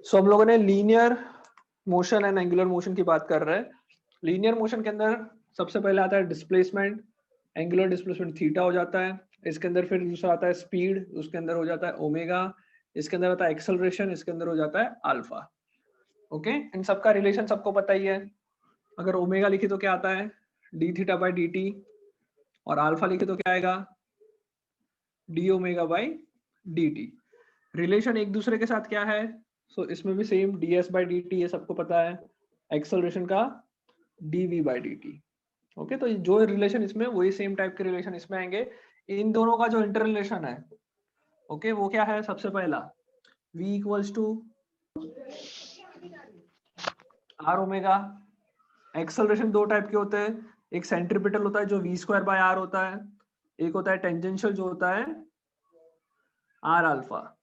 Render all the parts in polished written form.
सो हम लोगों ने linear motion and angular motion की बात कर रहे हैं। लीनियर मोशन के अंदर सबसे पहले आता है डिस्प्लेसमेंट, एंगुलर डिस्प्लेसमेंट थीटा हो जाता है। इसके अंदर फिर दूसरा आता है स्पीड, उसके अंदर हो जाता है ओमेगा। इसके अंदर आता है एक्सेलरेशन, इसके अंदर हो जाता है अल्फा। ओके, इन सबका रिलेशन सबको पता ही है। अगर ओमेगा लिखे तो क्या आता है, d theta by d t, और अल्फा लिखे तो क्या आएगा, d omega by d t. Relation एक दूसरे के साथ क्या है, सो इसमें भी same d s by d t, ये सबको पता है। एक्सेलरेशन का d v by d t. Okay, तो जो रिलेशन इसमें वही सेम टाइप के रिलेशन इसमें आएंगे। इन दोनों का जो इंटर रिलेशन है, ओके, वो क्या है, सबसे पहला v equals to r omega. Acceleration दो टाइप के होते हैं, एक सेंट्रीपिटल होता है जो v स्क्वायर बाय आर होता है, एक होता है टेंजेंशियल जो होता है आर अल्फा।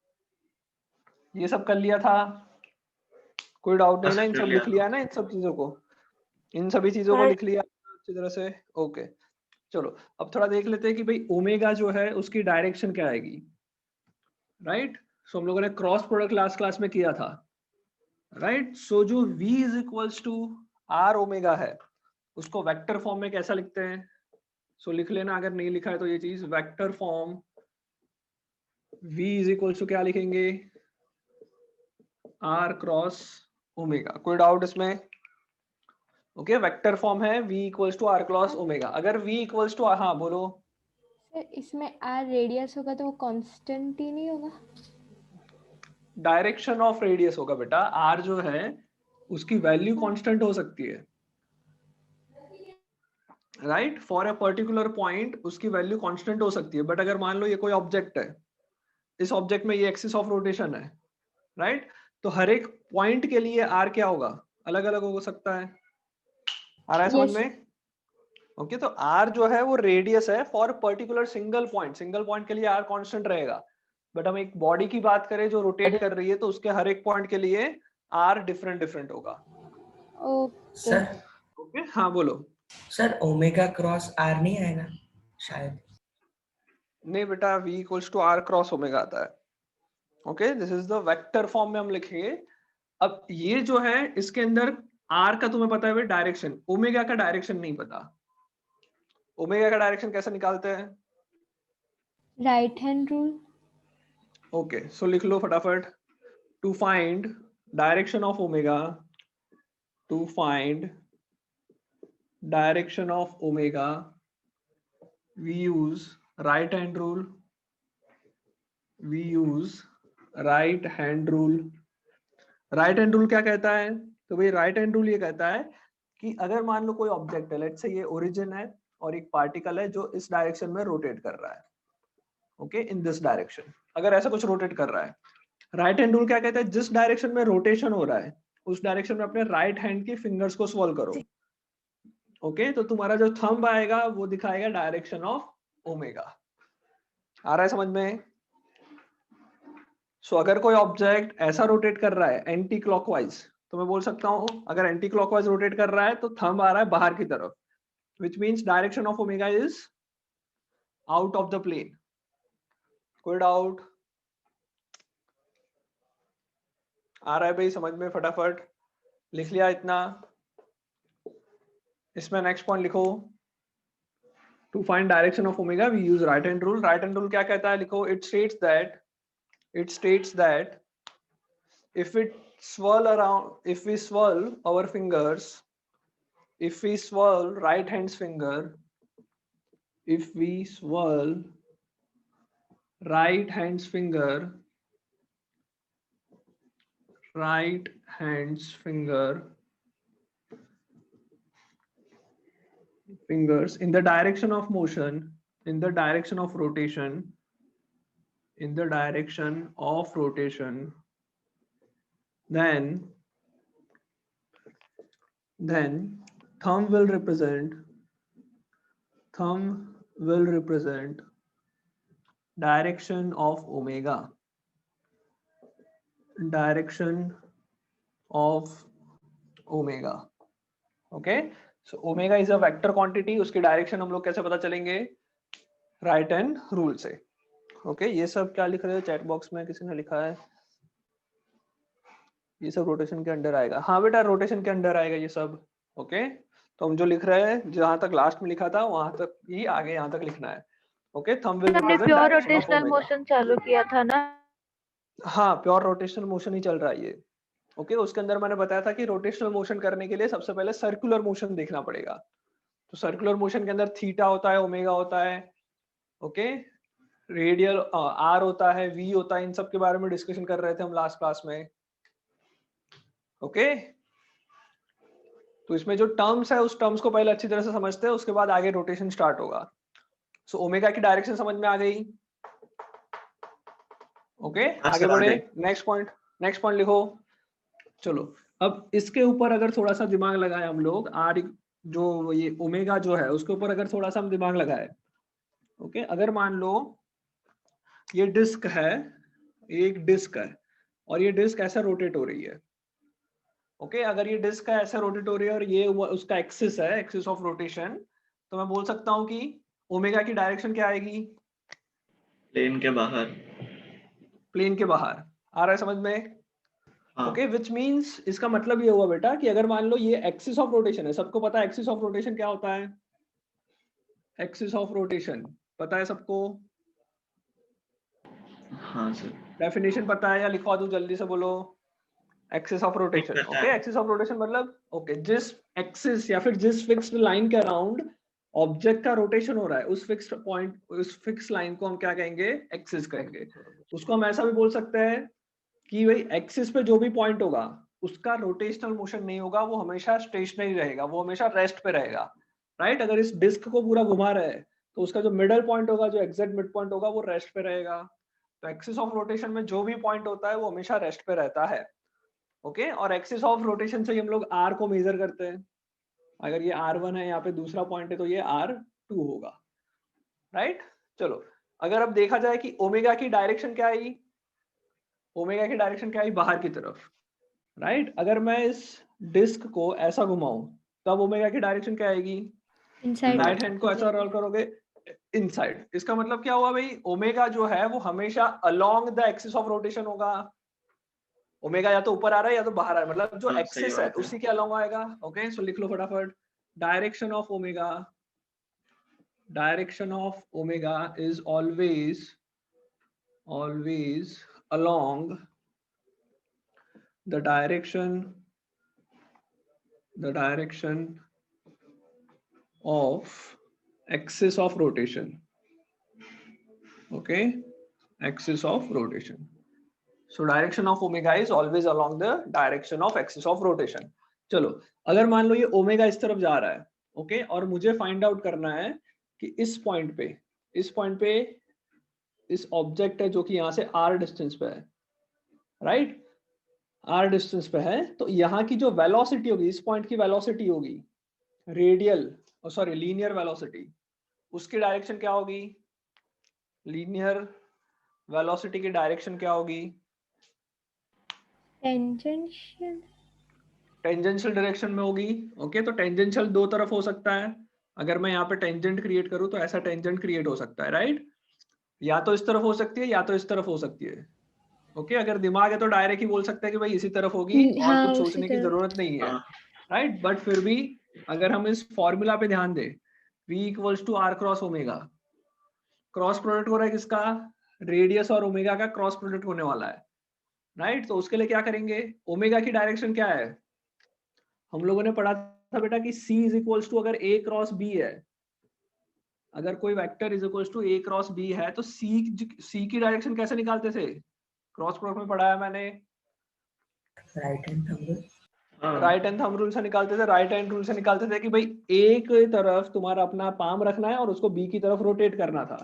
ये सब कर लिया था, कोई डाउट नहीं ना, इन सब लिख लिया ना, इन सब चीजों को, इन सभी चीजों को लिख लिया अच्छी तरह से। ओके, चलो अब थोड़ा देख लेते हैं कि भाई ओमेगा जो है उसकी डायरेक्शन क्या आएगी, राइट। सो हम लोगों ने क्रॉस प्रोडक्ट लास्ट क्लास में किया था, राइट। सो जो v is equals to r omega है, उसको वेक्टर फॉर्म में कैसा लिखते हैं, सो लिख लेना अगर नहीं लिखा है तो ये चीज, vector form v is equals to क्या लिखेंगे, r क्रॉस ओमेगा। कोई डाउट इसमें, ओके, वेक्टर फॉर्म है v equals to r cross omega. अगर v इक्वल्स टू, हाँ बोलो सर, इसमें आर रेडियस होगा तो वो कांस्टेंट ही नहीं होगा? डायरेक्शन ऑफ रेडियस होगा बेटा, r जो है उसकी वैल्यू कांस्टेंट हो सकती है, right. For a particular point उसकी वैल्यू कांस्टेंट हो सकती है, बट अगर मान लो ये कोई ऑब्जेक्ट है, इस ऑब्जेक्ट में ये एक्सिस ऑफ रोटेशन है, राइट, तो हर एक पॉइंट के लिए आर क्या होगा, अलग अलग हो सकता है। आ रहा है समझ यस। में, ओके। तो आर जो है वो रेडियस है for particular single point, single point के लिए आर कांस्टेंट रहेगा। बट हम एक बॉडी की बात करें जो रोटेट कर रही है, तो उसके हर एक पॉइंट के लिए आर डिफरेंट डिफरेंट होगा। ओके सर ओके, हाँ बोलो। सर ओमेगा क्रॉस आर नहीं आएगा शायद? नहीं बेटा, v equals to r cross omega आता है। Okay, this is the vector form में हम लिखेंगे। अब ये जो है इसके अंदर आर का तुम्हें पता है भाई डायरेक्शन, ओमेगा का डायरेक्शन नहीं पता। ओमेगा का डायरेक्शन कैसे निकालते हैं, right hand rule. Okay, so लिख लो फटाफट। To find direction of omega, to find direction of omega we use right hand rule, we use right hand rule. Right hand rule क्या कहता है, तो भाई राइट हैंड रूल ये कहता है कि अगर मान लो कोई ऑब्जेक्ट है, लेट्स से ये ओरिजिन है और एक पार्टिकल है जो इस डायरेक्शन में रोटेट कर रहा है, ओके, इन दिस डायरेक्शन, अगर ऐसा कुछ रोटेट कर रहा है, राइट हैंड रूल क्या कहता है, जिस डायरेक्शन में रोटेशन हो रहा है उस डायरेक्शन में अपने राइट हैंड की फिंगर्स को स्वॉल्व करो। ओके, तो तुम्हारा जो थंब आएगा वो दिखाएगा डायरेक्शन ऑफ ओमेगा। आ रहा है समझ में। सो अगर कोई ऑब्जेक्ट ऐसा रोटेट कर रहा है एंटी क्लॉकवाइज, तो मैं बोल सकता हूं अगर एंटी क्लॉकवाइज रोटेट कर रहा है तो थंब आ रहा है बाहर की तरफ, which means direction of omega is out of the plane. कोई डाउट आ रहा है भाई समझ में, फटाफट लिख लिया इतना। इसमें नेक्स्ट पॉइंट लिखो, to find direction of omega we use right hand rule. Right hand rule क्या कहता है, लिखो, it states that if we swirl around, if we swirl our fingers, if we swirl right hand's finger, if we swirl right hand's finger, right hand's fingers in the direction of motion, in the direction of rotation, in the direction of rotation, then thumb will represent direction of omega, direction of omega. Okay, so omega is a vector quantity, उसकी direction हम लोग कैसे पता चलेंगे, right hand rule से। Okay, ये सब क्या लिख रहे हो चैट बॉक्स में, किसी ने लिखा है, ये सब रोटेशन के अंडर आएगा। हाँ बेटा रोटेशन के अंडर आएगा ये सब। ओके तो हम जो लिख रहे हैं जहां तक लास्ट में लिखा था वहां तक ही आगे यहाँ तक लिखना है। ओके थंब विल हमने represent pure direction of rotational omega. Motion चालू किया था ना। हाँ प्योर रोटेशनल मोशन ही चल रहा है ये। ओके उसके अंदर मैंने बताया था कि रोटेशनल मोशन करने के लिए सबसे पहले सर्कुलर मोशन देखना पड़ेगा। तो सर्कुलर मोशन के अंदर थीटा होता है, ओमेगा होता है, ओके रेडियल आर होता है, वी होता है, इन सब के बारे में डिस्कशन कर रहे थे हम लास्ट क्लास में। ओके तो इसमें जो टर्म्स है उस टर्म्स को पहले अच्छी तरह से समझते हैं, उसके बाद आगे रोटेशन स्टार्ट होगा। सो ओमेगा की डायरेक्शन समझ में आ गई। ओके आगे बढ़े, नेक्स्ट पॉइंट लिखो। चलो अब इसके ऊपर अगर थोड़ा सा दिमाग लगाए हम लोग, आर जो ये ओमेगा जो है उसके ऊपर अगर थोड़ा सा हम दिमाग लगाए। ओके अगर मान लो ये डिस्क है, एक डिस्क है और ये डिस्क ऐसा रोटेट हो रही है। ओके अगर ये डिस्क है ऐसा रोटेट हो रही है और ये उसका एक्सिस है, एक्सिस ऑफ रोटेशन, तो मैं बोल सकता हूँ कि ओमेगा की डायरेक्शन क्या आएगी? प्लेन के बाहर। प्लेन के बाहर। आ रहा है समझ में? ओके विच मीन्स इसका मतलब ये हुआ बेटा कि अगर मान लो ये एक्सिस ऑफ रोटेशन है, सबको पता है एक्सिस ऑफ रोटेशन क्या होता है? एक्सिस ऑफ रोटेशन पता है सबको? हाँ सर। डेफिनेशन पता है या लिखवा दूं जल्दी से बोलो? Axis of rotation. Okay axis of rotation मतलब ओके जिस एक्सिस या फिर जिस फिक्स्ड लाइन के अराउंड ऑब्जेक्ट का रोटेशन हो रहा है उस फिक्स्ड पॉइंट, उस फिक्स लाइन को हम क्या कहेंगे? एक्सिस कहेंगे। उसको हम ऐसा भी बोल सकते हैं कि भाई एक्सिस पे जो भी पॉइंट होगा उसका रोटेशनल मोशन नहीं होगा, वो हमेशा स्टेशनरी रहेगा, वो हमेशा रेस्ट पे रहेगा। राइट अगर इस डिस्क को पूरा घुमा रहे हैं तो उसका जो मिडल पॉइंट होगा, जो एग्जैक्ट मिड पॉइंट होगा, वो रेस्ट पे रहेगा। तो एक्सिस ऑफ रोटेशन में जो भी पॉइंट होता है वो हमेशा रेस्ट पे रहता है। ओके और एक्सिस ऑफ रोटेशन से हम लोग आर को मेजर करते हैं। अगर ये R1 है यहाँ पे दूसरा पॉइंट है तो ये R2 होगा। राइट चलो अगर अब देखा जाए कि ओमेगा की डायरेक्शन क्या आई? ओमेगा की डायरेक्शन क्या आई? बाहर की तरफ। राइट अगर मैं इस डिस्क को ऐसा घुमाऊं तब ओमेगा की डायरेक्शन क्या आएगी? इनसाइड। राइट हैंड को ऐसा रोल करोगे इनसाइड। इसका मतलब क्या हुआ भाई? ओमेगा जो है वो हमेशा along the axis of rotation होगा। ओमेगा या तो ऊपर आ रहा है या तो बाहर आ रहा है, मतलब जो एक्सिस है उसी के अलोंग आएगा। ओके सो लिख लो फटाफट, direction of omega, direction of omega is always along the direction of axis of rotation. Okay, axis of rotation. So direction of omega is always along the direction of axis of rotation. चलो अगर मान लो ये omega इस तरफ जा रहा है, okay और मुझे फाइंड आउट करना है कि इस पॉइंट पे इस ऑब्जेक्ट है जो कि यहाँ से r डिस्टेंस पे है, राइट r डिस्टेंस पे है, तो यहाँ की जो वेलोसिटी होगी, इस पॉइंट की वेलोसिटी होगी लीनियर वेलोसिटी, उसकी डायरेक्शन क्या होगी? लीनियर वेलोसिटी की डायरेक्शन क्या होगी? टेंजेंशियल डायरेक्शन में होगी। ओके तो टेंजेंशियल दो तरफ हो सकता है। अगर मैं यहाँ पे टेंजेंट क्रिएट करूँ तो ऐसा टेंजेंट क्रिएट हो सकता है, राइट या तो इस तरफ हो सकती है या तो इस तरफ हो सकती है। ओके अगर दिमाग है तो डायरेक्ट ही बोल सकते हैं कि भाई इसी तरफ होगी और कुछ सोचने की जरूरत नहीं है, राइट बट फिर भी अगर हम इस फॉर्मूला पे ध्यान दें, V equals to r cross omega, cross product हो रहा है किसका? रेडियस और ओमेगा का क्रॉस प्रोडक्ट होने वाला है, राइट तो उसके लिए क्या करेंगे? ओमेगा की डायरेक्शन क्या है? हम लोगों ने पढ़ा था बेटा कि C इज इक्वल्स टू अगर A क्रॉस B है, अगर कोई vector is equals to A cross B है तो C की डायरेक्शन कैसे निकालते थे? क्रॉस प्रोडक्ट में पढ़ाया मैंने, राइट हैंड थंब रूल से निकालते थे। राइट हैंड रूल से निकालते थे कि भाई एक तरफ तुम्हारा अपना पाम रखना है और उसको बी की तरफ रोटेट करना था।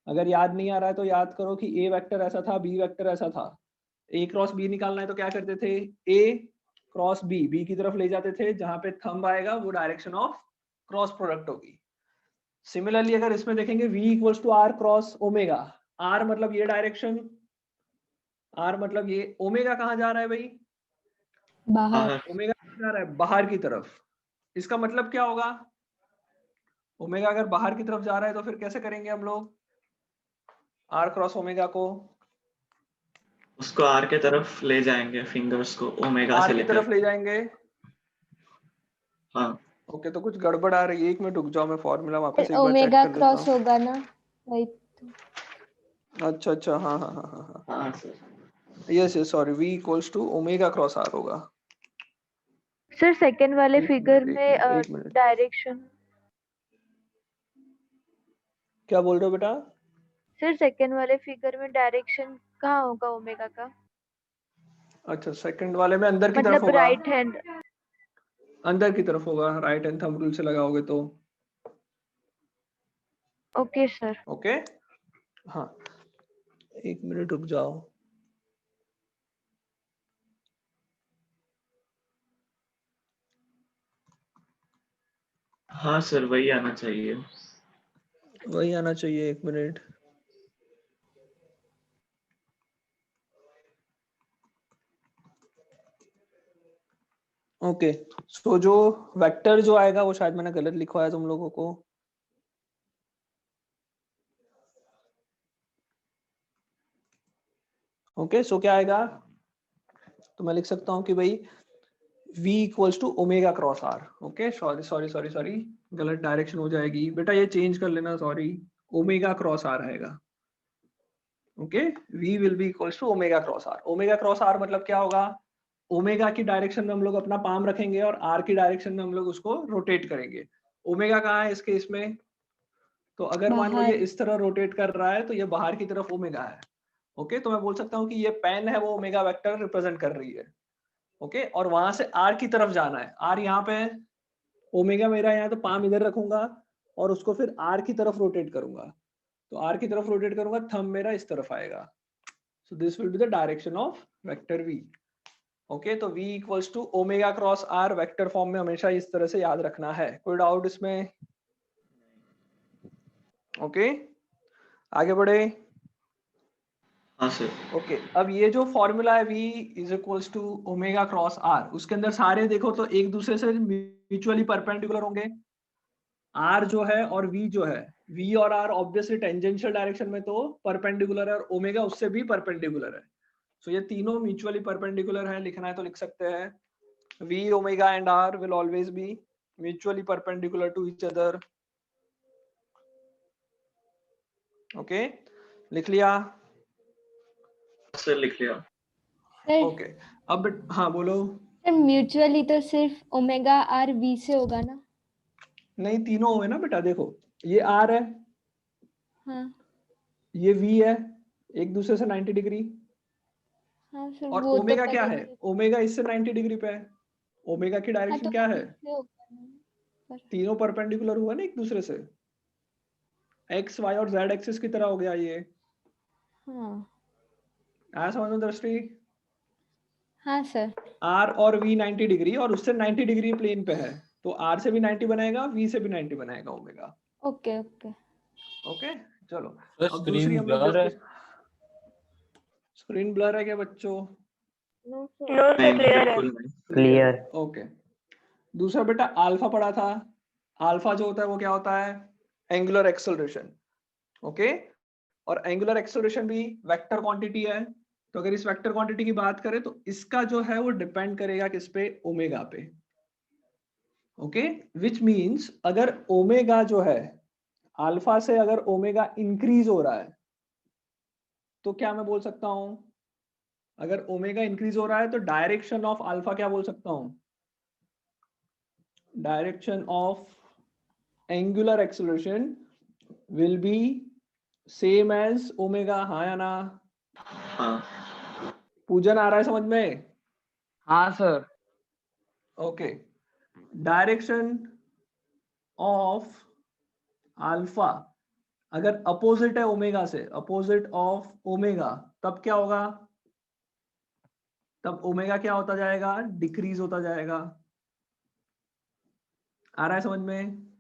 अगर याद नहीं आ रहा है तो याद करो कि ए वेक्टर ऐसा था, बी वेक्टर ऐसा था। ए क्रॉस बी निकालना है तो क्या करते थे? ए क्रॉस बी, बी की तरफ ले जाते थे, जहां पे थंब आएगा वो डायरेक्शन ऑफ क्रॉस प्रोडक्ट होगी। सिमिलरली अगर इसमें देखेंगे V equals to r cross omega, r मतलब ये डायरेक्शन, आर मतलब ये, ओमेगा कहाँ जा रहा है भाई? बाहर। ओमेगा जा रहा है बाहर की तरफ। इसका मतलब क्या होगा? ओमेगा अगर बाहर की तरफ जा रहा है तो फिर कैसे करेंगे हम लोग आर क्रॉस ओमेगा को? उसको आर के तरफ ले जाएंगे, फिंगर्स को ओमेगा से आर की लेकर। तरफ ले जाएंगे। हाँ ओके, तो कुछ गड़बड़ आ रही है, 1 मिनट रुक जाओ, मैं फॉर्मूला वापस एक बार चेक ओमेगा कर लेता क्रॉस हूँ। होगा ना, वही तो। अच्छा, हाँ हाँ हाँ हाँ हाँ, हाँ sir. Yes yes, sorry, V equals to omega cross r होगा। सर सेकंड वाले एक फिगर मिनट, में एक मिनट, डायरेक्शन, क्या बोल रहे हो बेटा? सर सेकंड वाले फिगर में डायरेक्शन कहाँ होगा ओमेगा का? अच्छा, सेकंड वाले में अंदर की तरफ मतलब होगा, राइट हैंड। अंदर की तरफ होगा, राइट हैंड थंब रूल से लगाओगे तो। Okay sir. ओके, हाँ, 1 मिनट रुक जाओ। हाँ सर, वही आना चाहिए। वही आना चाहिए, 1 मिनट। ओके, सो जो वेक्टर जो आएगा वो शायद मैंने गलत लिखवाया तुम लोगों को। ओके, सो क्या आएगा, तो मैं लिख सकता हूँ कि भाई V equals to omega cross r. Okay, sorry sorry sorry sorry, गलत डायरेक्शन हो जाएगी बेटा, ये चेंज कर लेना, सॉरी, ओमेगा क्रॉस आर आएगा। Okay, V will be equals to omega cross r. Omega cross r मतलब क्या होगा, ओमेगा की डायरेक्शन में हम लोग अपना पाम रखेंगे और आर की डायरेक्शन में हम लोग उसको रोटेट करेंगे। ओमेगा कहाँ है इस केस में, तो अगर मान लो ये बाहर। इस तरह रोटेट कर रहा है तो ये बाहर की तरफ ओमेगा है। ओके, तो मैं बोल सकता हूँ कि ये पेन है, वो ओमेगा वेक्टर रिप्रेजेंट कर रही है। ओके, और वहां से आर की तरफ जाना है, आर यहाँ पे है, ओमेगा मेरा यहाँ, तो पाम इधर रखूंगा और उसको फिर आर की तरफ रोटेट करूंगा, तो आर की तरफ रोटेट करूंगा, थंब मेरा इस तरफ आएगा। So this will be the direction of vector V। Okay, तो V equals to omega cross r, vector form में हमेशा इस तरह से याद रखना है। कोई डाउट इसमें? ओके, आगे बढ़े। हाँ सर। ओके, अब ये जो फॉर्मूला है V is equals to omega cross r, उसके अंदर सारे देखो तो एक दूसरे से म्यूचुअली परपेंडिकुलर होंगे। R जो है और V जो है, V और R ऑब्वियसली टेंजेंशियल डायरेक्शन में तो परपेंडिकुलर है, और ओमेगा उससे भी परपेंडिकुलर है। सो ये तीनों म्यूचुअली परपेंडिकुलर है, लिखना है तो लिख सकते हैं V omega and R will always be mutually perpendicular to each other. Okay, लिख लिया? सर लिख लिया। सर ओके, अब हाँ बोलो। सर म्यूचुअली तो सिर्फ ओमेगा आर वी से होगा ना? नहीं, तीनों हुए ना बेटा, देखो ये R है, हाँ ये V है, एक दूसरे से 90 डिग्री, हाँ सर, और वो तो ओमेगा क्या पता है, ही। ओमेगा इससे 90 डिग्री पे है। ओमेगा की हाँ डायरेक्शन तो क्या है, इससे होगा ना पर। तीनों परपेंडिकुलर हुआ ना एक दूसरे से, एक्स वाई और जेड एक्सिस की तरह हो गया ये। हाँ आया समझ में दृष्टि? हाँ सर। R और V 90 डिग्री और उससे 90 डिग्री प्लेन पे है, तो R से भी 90 बनाएगा, V से भी 90 बनाएगा ओमेगा। Okay okay. ओके, चलो अब दूसरी स्क्रीन हम लोग ब्लर है। स्क्रीन ब्लर है क्या बच्चों? नो नहीं सर, क्लियर है। बिल्कुल नहीं। क्लियर। ओके, दूसरा बेटा अल्फा पढ़ा था। अल्फा जो होता है वो क्या होता है, एंगुलर एक्सेलरेशन। ओके, और एंगुलर एक्सेलरेशन भी वेक्टर क्वांटिटी है, तो अगर इस वेक्टर क्वांटिटी की बात करें तो इसका जो है वो डिपेंड करेगा किस पे, ओमेगा पे। ओके, विच मींस अगर ओमेगा जो है, अल्फा से अगर ओमेगा इंक्रीज हो रहा है तो क्या मैं बोल सकता हूं, अगर ओमेगा इंक्रीज हो रहा है तो डायरेक्शन ऑफ अल्फा क्या बोल सकता हूं, direction of angular acceleration will be same as omega. हाँ या ना? हाँ पूजन आ रहा है समझ में? हाँ sir. Okay, direction of alpha अगर अपोजिट है ओमेगा से, अपोजिट ऑफ ओमेगा, तब क्या होगा, तब ओमेगा क्या होता जाएगा, डिक्रीज होता जाएगा। आ रहा है समझ में?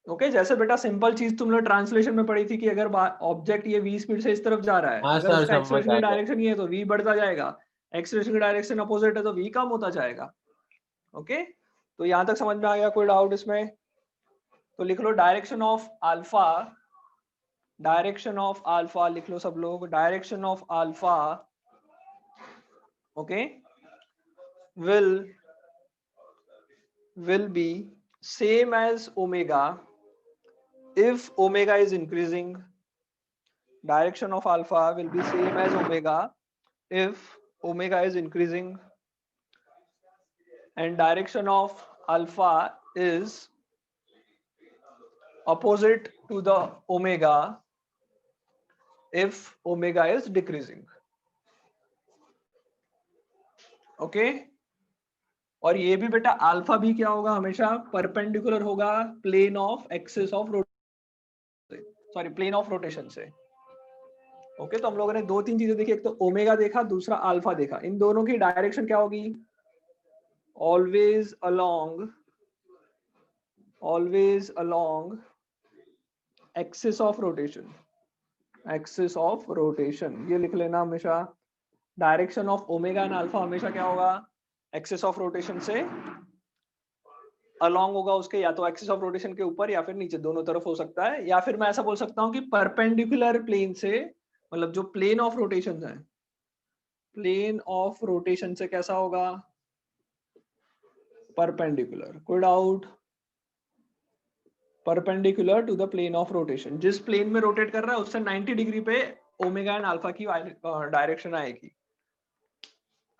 ओके, जैसे बेटा सिंपल चीज तुम लोग ट्रांसलेशन में पढ़ी थी कि अगर ऑब्जेक्ट ये v स्पीड से इस तरफ जा रहा है, हाँ अगर सर, उसका समझ एक्सेलरेशन आ की गया। डायरेक्शन ये है तो v बढ़ता जाएगा, एक्सेलरेशन की डायरेक्शन अपोजिट है तो v कम होता जाएगा। ओके, तो यहां तक समझ में आ गया? कोई डाउट इसमें? तो लिख लो direction of alpha direction of alpha लिख लो सब लोग, direction of alpha okay will be same as omega if omega is increasing. Direction of alpha will be same as omega if omega is increasing, and direction of alpha is opposite to the omega if omega is decreasing. Okay, और ये भी बेटा alpha भी क्या होगा, हमेशा perpendicular होगा plane of axis of plane of rotation से। ओके, तो हम लोगों ने दो तीन चीजें देखी, एक तो ओमेगा देखा, दूसरा अल्फा देखा। इन दोनों की डायरेक्शन क्या होगी, always along axis of rotation, axis of rotation, ये लिख लेना हमेशा। Direction of omega and alpha हमेशा क्या होगा, एक्सिस ऑफ रोटेशन से अलोंग होगा उसके, या तो एक्सिस ऑफ रोटेशन के ऊपर या फिर नीचे, दोनों तरफ हो सकता है। या फिर मैं ऐसा बोल सकता हूँ कि परपेंडिकुलर प्लेन से, मतलब जो प्लेन ऑफ रोटेशन है, प्लेन ऑफ रोटेशन से कैसा होगा, परपेंडिकुलर। कोई doubt, perpendicular to the plane of rotation, जिस प्लेन में रोटेट कर रहा है उससे 90 डिग्री पे ओमेगा एंड अल्फा की डायरेक्शन आएगी।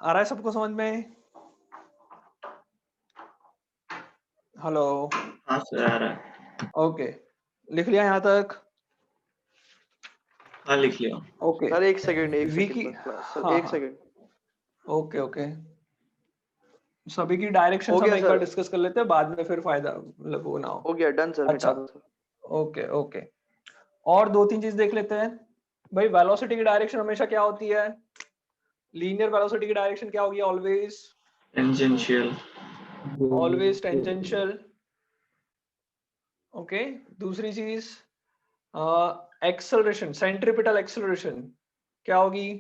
आ रहा है सबको समझ में? हेलो? हाँ सर आ रहा है। ओके, लिख लिया यहाँ तक? हाँ लिख लिया। ओके सर एक सेकंड विकी, सर हाँ एक हाँ, सेकंड। ओके सभी की डायरेक्शन हो हम गया एक बार सर। डिस्कस कर लेते हैं, बाद में फिर फायदा मतलब वो ना हो। हो गया, डन सर। अच्छा, मिटा दो सर। ओके और दो तीन चीज देख लेते हैं भाई। वेलोसिटी की डायरेक्शन हमेशा क्या होती है, लीनियर वेलोसिटी की डायरेक्शन क्या होगी, ऑलवेज टेंजेंशियल। ओके, दूसरी चीज एक्सेलरेशन, सेंट्रीपिटल एक्सेलरेशन क्या होगी,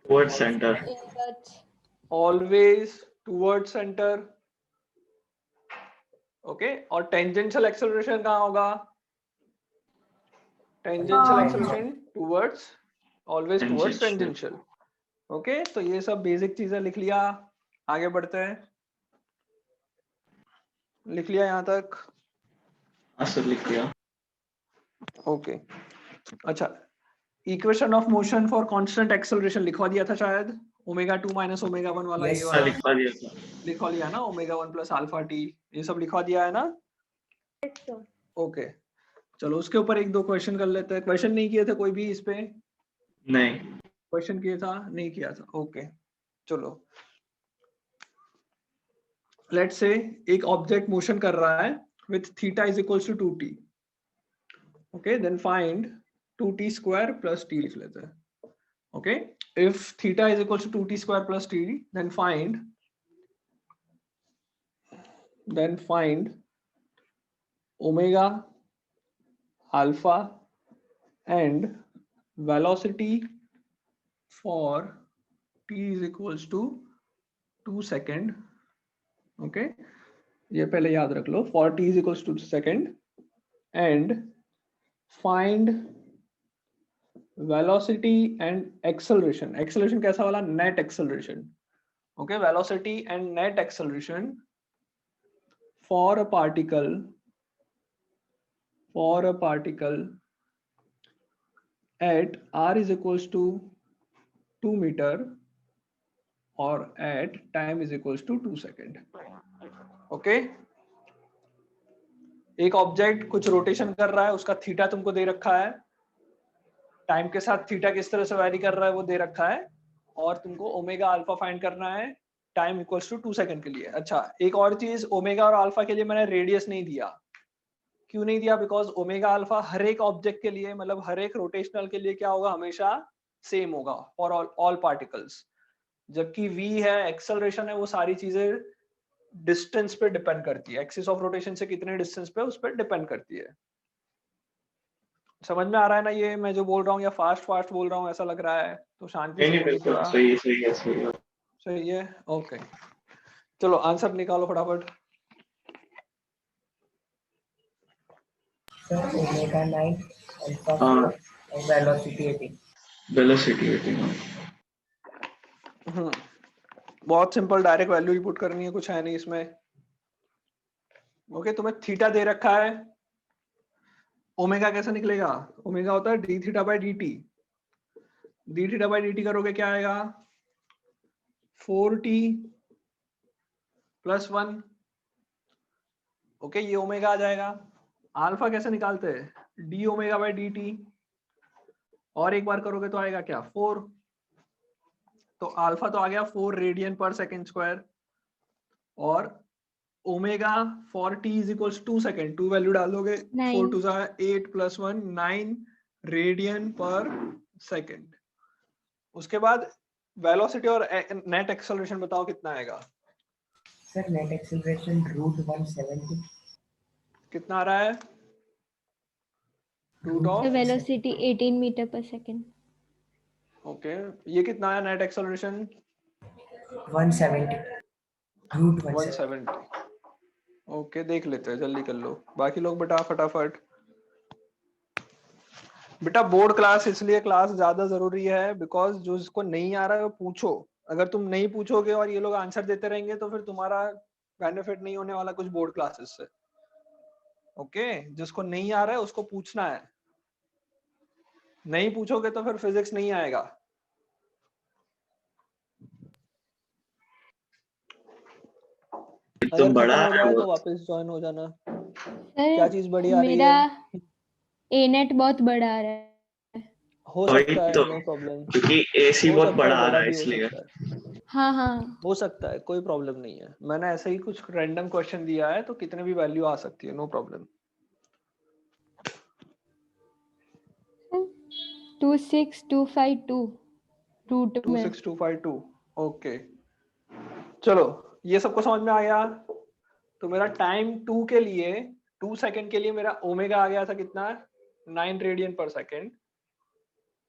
towards centre. Inwards. Always toward centre. Okay, और टेंजेंशियल एक्सेलरेशन कहाँ होगा, tangential acceleration towards, always towards tangential. Okay, तो ये सब बेसिक चीजें लिख लिया, आगे बढ़ते हैं। लिख लिया यहाँ तक? हाँ सर लिख लिया। ओके अच्छा, equation of motion for constant acceleration लिखवा दिया था शायद, ओमेगा 2 माइनस ओमेगा 1 वाला, Yes, ये हाँ वाला लिखवा दिया था। लिखवा लिया ना, ओमेगा 1 प्लस अल्फा टी, ये सब लिखवा दिया है ना? ओके, चलो उसके ऊपर एक दो क्वेश्चन कर लेते हैं। क्वेश्चन नहीं किए थे कोई भी इस पे? नहीं। क्वेश्चन किया था? नहीं किया था। ओके चलो, लेट्स से एक ऑब्जेक्ट मोशन कर रहा है with theta is equals to 2t। Okay, then find 2t square plus t लिख लेते हैं। Okay, if theta is equals to 2t square plus t, then find omega, alpha and velocity for t is equals to 2 second. Okay, ये पहले याद रख लो, for t is equals to 2 second, and find velocity and acceleration. Acceleration कैसा वाला, net acceleration. Okay, velocity and net acceleration for a particle at r is equals to 2 meter or at time is equals to 2 second. Okay, एक object कुछ rotation कर रहा है, उसका theta तुमको दे रखा है, टाइम के साथ थीटा किस तरह से वैरी कर रहा है वो दे रखा है, और तुमको ओमेगा अल्फा फाइंड करना है टाइम इक्वल्स टू 2 सेकंड के लिए। अच्छा, एक और चीज, ओमेगा और अल्फा के लिए मैंने रेडियस नहीं दिया। क्यों नहीं दिया? बिकॉज ओमेगा अल्फा हर एक ऑब्जेक्ट के लिए, मतलब हर एक रोटेशनल के लिए क्या होगा, हमेशा सेम होगा फॉर ऑल पार्टिकल्स। जबकि v है, एक्सेलरेशन है, वो सारी चीजें डिस्टेंस पे डिपेंड करती है, एक्सिस ऑफ रोटेशन से कितने डिस्टेंस पे, उस पर डिपेंड करती है। समझ में आ रहा है ना ये मैं जो बोल रहा हूँ, या फास्ट बोल रहा हूँ ऐसा लग रहा है? तो शांति से बोलिए थोड़ा। सही है। ओके चलो आंसर निकालो फटाफट। सर ओमेगा 9 अल्फा हाँ 4 और वेलोसिटी 18। वेलोसिटी 18। बहुत सिंपल, डायरेक्ट वैल्यू ही पुट करनी है, कुछ है नहीं इसमें। ओके, तुम्हें थीटा दे रखा है, ओमेगा कैसे निकलेगा? ओमेगा होता है d theta by d T. D theta by d T करोगे क्या आएगा? 4t + 1। ओके, ये ओमेगा आ जाएगा। अल्फा कैसे निकालते हैं? D omega by d t, और एक बार करोगे तो आएगा क्या? 4। तो अल्फा तो आ गया 4 रेडियन पर सेकेंड स्क्वायर, और omega for T is equals 2 second, 2 value डाल दोगे, 4 9 2 8 + 1 9 रेडियन पर सेकेंड। उसके बाद वेलोसिटी और नेट एक्सेलरेशन बताओ कितना आएगा? Sir net acceleration √170। कितना आ रहा है? Root sir of, velocity 18 meter per second. Okay, ये कितना आया नेट एक्सेलरेशन? 170 √170। 170। ओके, देख लेते हैं, जल्दी कर लो बाकी लोग बेटा, फटाफट। बेटा बोर्ड क्लास इसलिए क्लास ज्यादा जरूरी है बिकॉज जो जिसको नहीं आ रहा है वो पूछो। अगर तुम नहीं पूछोगे और ये लोग आंसर देते रहेंगे तो फिर तुम्हारा बेनिफिट नहीं होने वाला कुछ बोर्ड क्लासेस से। ओके, जिसको नहीं आ रहा है उसको पूछना है, नहीं पूछोगे तो फिर फिजिक्स नहीं आएगा। अगर एकदम बड़ा खत्म हो है जाए वो। तो वापस ज्वाइन हो जाना। क्या सर चीज बड़ी आ रही मेरा है? ए नेट बहुत बड़ा आ रहा है। हो वही सकता है, तो, नो प्रॉब्लम। क्योंकि एसी हो बहुत सकता बड़ा है, आ बड़ा रहा है भी हो इसलिए। सकता है, हाँ हाँ। हो सकता है, कोई प्रॉब्लम नहीं है। मैंने ऐसे ही कुछ रैंडम क्वेश्चन दिया है तो कितने भी वैल्यू आ सकती है, नो प्रॉब्लम। 26252 रूट में। 26252, ओके। चलो, ये सबको समझ में आ गया। तो मेरा टाइम 2 के लिए, 2 सेकंड के लिए मेरा ओमेगा आ गया था कितना? 9 रेडियन पर सेकंड।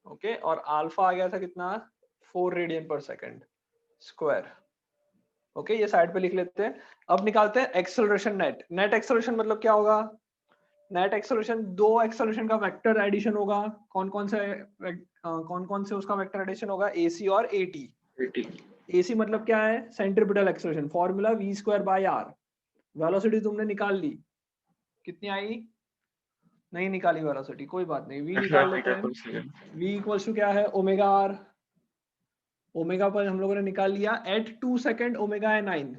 ओके, और अल्फा आ गया था कितना? 4 रेडियन पर सेकंड स्क्वायर। ओके, ये साइड पे लिख लेते हैं। अब निकालते हैं एक्सेलरेशन नेट। नेट एक्सेलरेशन मतलब क्या होगा? नेट एक्सेलरेशन दो एक्सेलरेशन का वेक्टर एडिशन होगा। कौन कौन से उसका वेक्टर एडिशन होगा? एसी और एटी। 80। एसी मतलब क्या है? Centripetal acceleration, formula v²/r। Velocity तुमने निकाल ली, कितनी आई? नहीं निकाली वेलोसिटी, कोई बात नहीं, v 18 निकाल लेते मीटर हैं। पर सेकंड। v इक्वल्स टू क्या है? Omega r। ओमेगा पर हम लोगों ने निकाल लिया एट 2 सेकंड, ओमेगा है 9।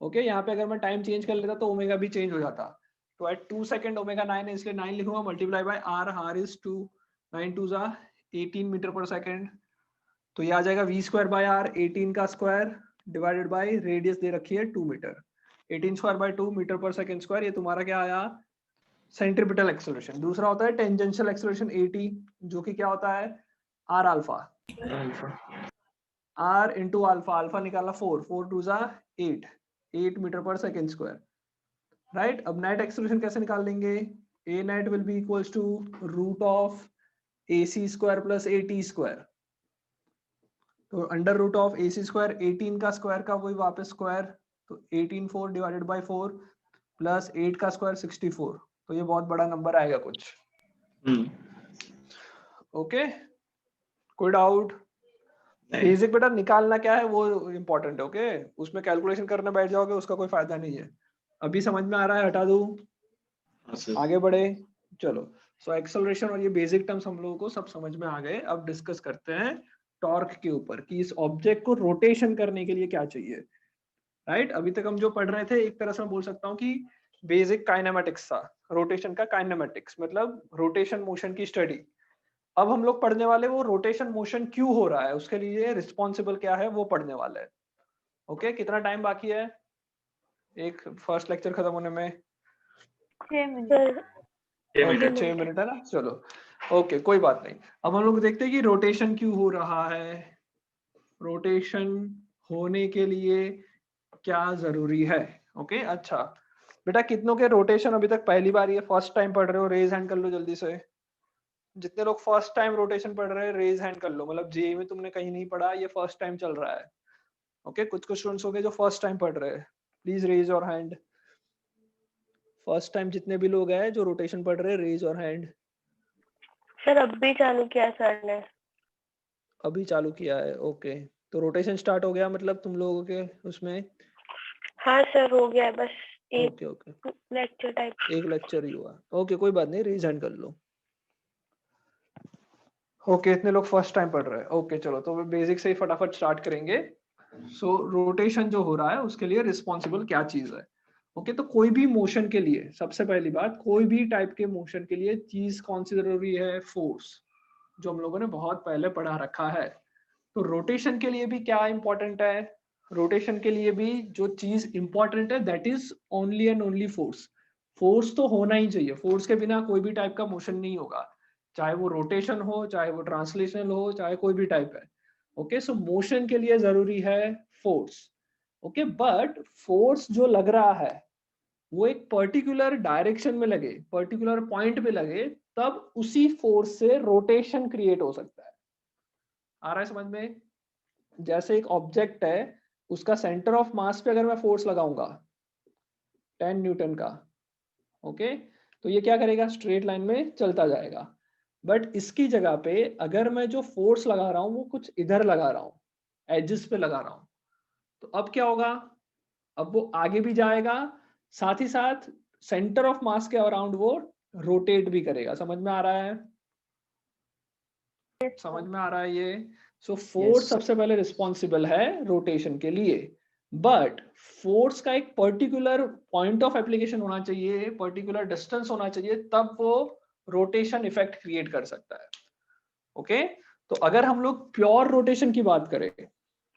ओके, यहाँ पे अगर मैं टाइम चेंज कर लेता तो ओमेगा भी चेंज हो जाता। तो एट 2 सेकंड ओमेगा 9 है, इसलिए 9 लिखूंगा, मल्टीप्लाई बाय r, r इज 2, 9 2 18 मीटर पर सेकंड। तो ये आ जाएगा v²/r, 18 का स्क्वायर डिवाइडेड बाय रेडियस दे रखी है 2 meter, 18² 2 meter per second square. ये तुम्हारा क्या आया? Centripetal acceleration. दूसरा होता है टेंजेंशियल एक्सेलरेशन 80, जो कि क्या होता है? r alpha, alpha. r into alpha. Alpha निकाला 4, 4 2 8, 8 metre per second square. Right, अब नेट एक्सेलरेशन कैसे निकाल लेंगे? A net will be equals to √AC² + AT²। तो अंडर रूट ऑफ AC², 18 का स्क्वायर का वही वापस स्क्वायर, तो 18 4 डिवाइडेड बाय 4 प्लस 8 का स्क्वायर 64। तो ये बहुत बड़ा नंबर आएगा कुछ। ओके, कोई डाउट? नहीं। बेसिक बेटा निकालना क्या है वो इंपॉर्टेंट है। ओके, उसमें कैलकुलेशन करने बैठ जाओगे उसका कोई फायदा नहीं है। अभी समझ में आ रहा है? हटा दूं, हाँ सर। आगे बढ़े? चलो, सो एक्सेलरेशन और ये बेसिक टर्म्स हम लोगों को सब समझ में आ गए। अब डिस्कस करते हैं टॉर्क के ऊपर कि इस ऑब्जेक्ट को रोटेशन करने के लिए क्या चाहिए। राइट, अभी तक हम जो पढ़ रहे थे एक तरह से मैं बोल सकता हूँ कि बेसिक काइनेमेटिक्स था, रोटेशन का काइनेमेटिक्स मतलब रोटेशन मोशन की स्टडी। अब हम लोग पढ़ने वाले वो रोटेशन मोशन क्यों हो रहा है, उसके लिए रिस्पॉन्सिबल क्या है वो पढ़ने वाले हैं। ओके, कितना टाइम बाकी है एक फर्स्ट लेक्चर खत्म होने में? 6 मिनट। ओके, 6 मिनट है ना, चलो ओके, कोई बात नहीं। अब हम लोग देखते हैं कि रोटेशन क्यों हो रहा है, रोटेशन होने के लिए क्या जरूरी है। ओके, अच्छा बेटा, कितनों के रोटेशन अभी तक पहली बार ये फर्स्ट टाइम पढ़ रहे हो? रेज हैंड कर लो जल्दी से। जितने लोग फर्स्ट टाइम रोटेशन पढ़ रहे हैं रेज हैंड कर लो, मतलब जेईई में तुमने कहीं नहीं पढ़ा, ये फर्स्ट टाइम चल रहा है। ओके, कुछ स्टूडेंट्स हो गए जो फर्स्ट टाइम पढ़ रहे हैं, please raise your hand. First time जितने भी लोग हैं जो रोटेशन पढ़ रहे हैं, रेज योर हैंड। सर अभी चालू किया सर ने। अभी चालू किया है, ओके। तो रोटेशन स्टार्ट हो गया मतलब तुम लोगों के उसमें? हाँ सर हो गया है, बस एक ओके ओके, लेक्चर टाइप। एक लेक्चर ही हुआ, ओके कोई बात नहीं, रीजन कर लो। ओके, इतने लोग फर्स्ट टाइम पढ़ रहे हैं, ओके चलो तो बेसिक से ही फटाफट स्टार्ट करेंगे। सो रोटेशन जो हो रहा है उसके लिए रिस्पॉन्सिबल क्या चीज है? ओके तो कोई भी मोशन के लिए, सबसे पहली बात, कोई भी टाइप के मोशन के लिए चीज कौन सी जरूरी है? फोर्स, जो हम लोगों ने बहुत पहले पढ़ा रखा है। तो रोटेशन के लिए भी क्या इंपॉर्टेंट है? रोटेशन के लिए भी जो चीज इंपॉर्टेंट है that is only and only force. Force तो होना ही चाहिए, फोर्स के बिना कोई भी टाइप का मोशन नहीं होगा, चाहे वो रोटेशन हो, चाहे वो ट्रांसलेशनल हो, चाहे कोई भी टाइप है। ओके सो मोशन के लिए जरूरी है फोर्स। ओके बट फोर्स जो लग रहा है वो एक पर्टिकुलर डायरेक्शन में लगे, पर्टिकुलर पॉइंट पे लगे, तब उसी फोर्स से रोटेशन क्रिएट हो सकता है। आ रहा है समझ में? जैसे एक ऑब्जेक्ट है, उसका सेंटर ऑफ मास पे अगर मैं फोर्स लगाऊंगा 10 न्यूटन का, ओके तो ये क्या करेगा? स्ट्रेट लाइन में चलता जाएगा। बट इसकी जगह पे अगर मैं जो फोर्स लगा रहा हूं वो कुछ इधर लगा रहा हूं, एजेस पे लगा रहा हूं, तो अब क्या होगा? अब वो आगे भी जाएगा, साथ ही साथ सेंटर ऑफ मास के अराउंड वो रोटेट भी करेगा। समझ में आ रहा है? समझ में आ रहा है ये? सो फोर्स सबसे पहले रिस्पॉन्सिबल है रोटेशन के लिए, बट फोर्स का एक पर्टिकुलर पॉइंट ऑफ एप्लीकेशन होना चाहिए, पर्टिकुलर डिस्टेंस होना चाहिए, तब वो रोटेशन इफेक्ट क्रिएट कर सकता है। ओके तो अगर हम लोग प्योर रोटेशन की बात करें,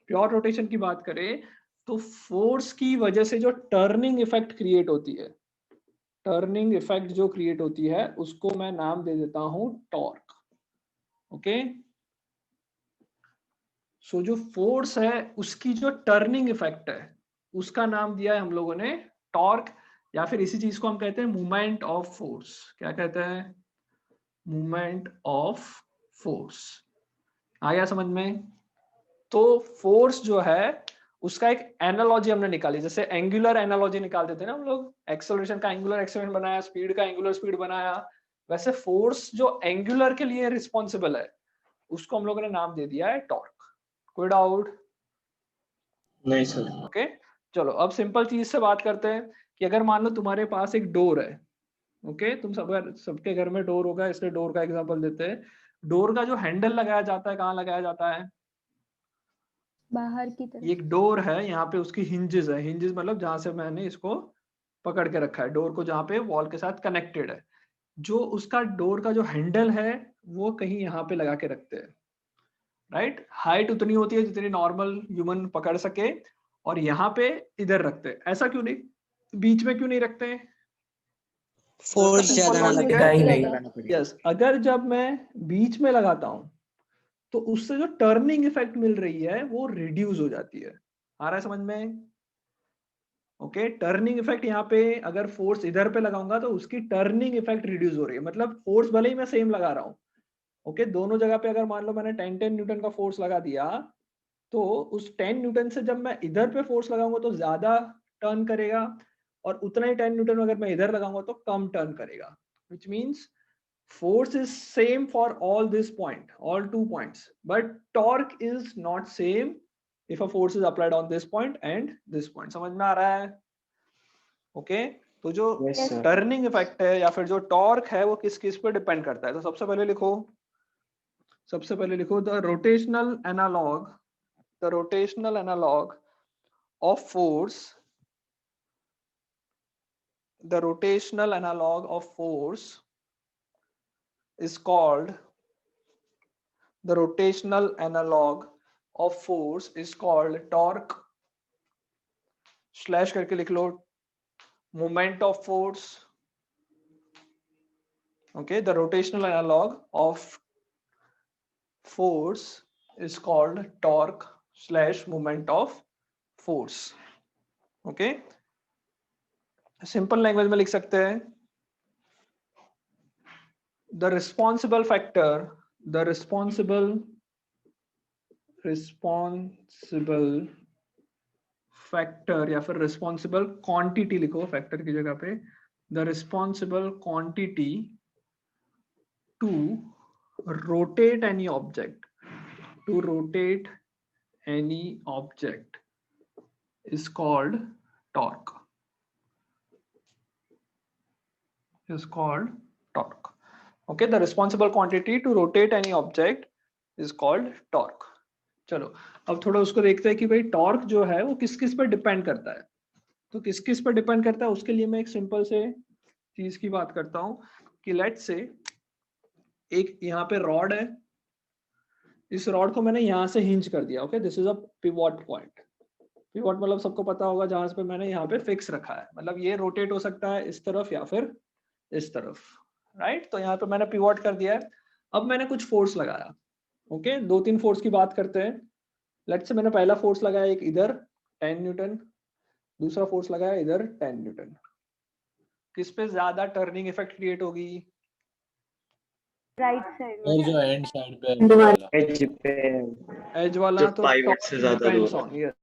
प्योर रोटेशन की बात करें, तो फोर्स की वजह से जो टर्निंग इफेक्ट क्रिएट होती है, टर्निंग इफेक्ट जो क्रिएट होती है उसको मैं नाम दे देता हूं टॉर्क। ओके सो जो फोर्स है उसकी जो टर्निंग इफेक्ट है उसका नाम दिया है हम लोगों ने टॉर्क, या फिर इसी चीज को हम कहते हैं मूवमेंट ऑफ फोर्स। क्या कहते हैं? Movement of force. आ गया समझ में? तो फोर्स जो है उसका एक एनालॉजी हमने निकाली, जैसे एंगुलर एनालॉजी निकाल देते हैं ना हम लोग, एक्सेलरेशन का एंगुलर एक्सेलरेशन बनाया, स्पीड का एंगुलर स्पीड बनाया, वैसे फोर्स जो एंगुलर के लिए रिस्पॉन्सिबल है उसको हम लोगों ने नाम दे दिया है टॉर्क। कोई डाउट? नहीं सर। ओके चलो अब सिंपल चीज से बात करते हैं कि अगर मान लो तुम्हारे पास एक डोर है, ओके तुम सबके घर में डोर होगा, इसलिए डोर का एग्जांपल देते हैं। डोर का जो हैंडल लगाया जाता है कहाँ लगाया जाता है? बाहर की ये तरफ। एक डोर है, यहाँ पे उसकी हिंजेस है, हिंजेस मतलब जहां से मैंने इसको पकड़ के रखा है, डोर को जहाँ पे वॉल के साथ कनेक्टेड है। जो उसका डोर का जो हैंडल है वो कहीं यहाँ पे लगा के रखते हैं, राइट? हाइट उतनी होती है जितनी नॉर्मल ह्यूमन पकड़ सके, और यहाँ पे इधर रखते हैं। ऐसा क्यों नहीं? बीच में क्यों नहीं रखते हैं? फोर्स ज्यादा ना लॉजिक लगेगा है। ही नहीं। यस अगर जब मैं बीच में लगाता हूँ तो उससे जो टर्निंग इफेक्ट मिल रही है वो रिड्यूस हो जाती है। आ रहा है समझ में? ओके टर्निंग इफेक्ट यहाँ पे अगर फोर्स इधर पे लगाऊंगा तो उसकी टर्निंग इफेक्ट रिड्यूस हो रही है, मतलब फोर्स भले ही मैं सेम लगा रहा हूँ, ओके दोनों जगह पे अगर मान लो मैंने 10 न्यूटन का फोर्स लगा दिया, तो उस 10 न्यूटन से जब मैं इधर पे फोर्स लगाऊंगा तो ज्यादा टर्न करेगा, और उतना ही 10 न्यूटन अगर मैं इधर लगाऊंगा तो कम टर्न करेगा, which means force is same for all this point, all 2 points, but torque is not same if a force is applied on this point and this point. समझ में आ रहा है? ओके तो जो Yes, sir. टर्निंग इफेक्ट है या फिर जो टॉर्क है वो किस किस पे डिपेंड करता है? तो सबसे पहले लिखो the rotational analogue of force, the rotational analog of force is called torque slash करके लिख लो moment of force. Okay the rotational analogue of force is called torque slash moment of force. Okay simple language में लिख सकते हैं the responsible factor या फिर responsible quantity लिखो, फैक्टर की जगह पे the responsible quantity to rotate any object, to rotate any object is called torque. Is called torque. Okay, the responsible quantity to rotate any object is called torque. चलो अब थोड़ा उसको देखते हैं कि भाई टॉर्क जो है वो किस किस पर डिपेंड करता है. तो किस किस पर डिपेंड करता है उसके लिए मैं एक सिंपल से चीज की बात करता हूं कि लेट्स से एक यहाँ पे रॉड है, इस रॉड को मैंने यहाँ से हिंज कर दिया. Okay, this is a pivot point. Pivot मतलब सबको पता होगा जहां पे मैंने यहाँ पे फिक्स रखा है, मतलब ये रोटेट हो सकता है इस तरफ या फिर इस तरफ, राइट. तो यहाँ पे मैंने पिवोट कर दिया है. अब मैंने कुछ फोर्स लगाया. ओके, 2-3 फोर्स की बात करते हैं. लेट्स से मैंने पहला फोर्स लगाया एक इधर 10 न्यूटन, दूसरा फोर्स लगाया इधर 10 न्यूटन. किस पे ज्यादा टर्निंग इफेक्ट क्रिएट होगी? राइट साइड और में जो एंड साइड पे है वो वाला एज पे एज वाला जो तो पाइवट से ज्यादा दूर डिपेंड्स है। On, yes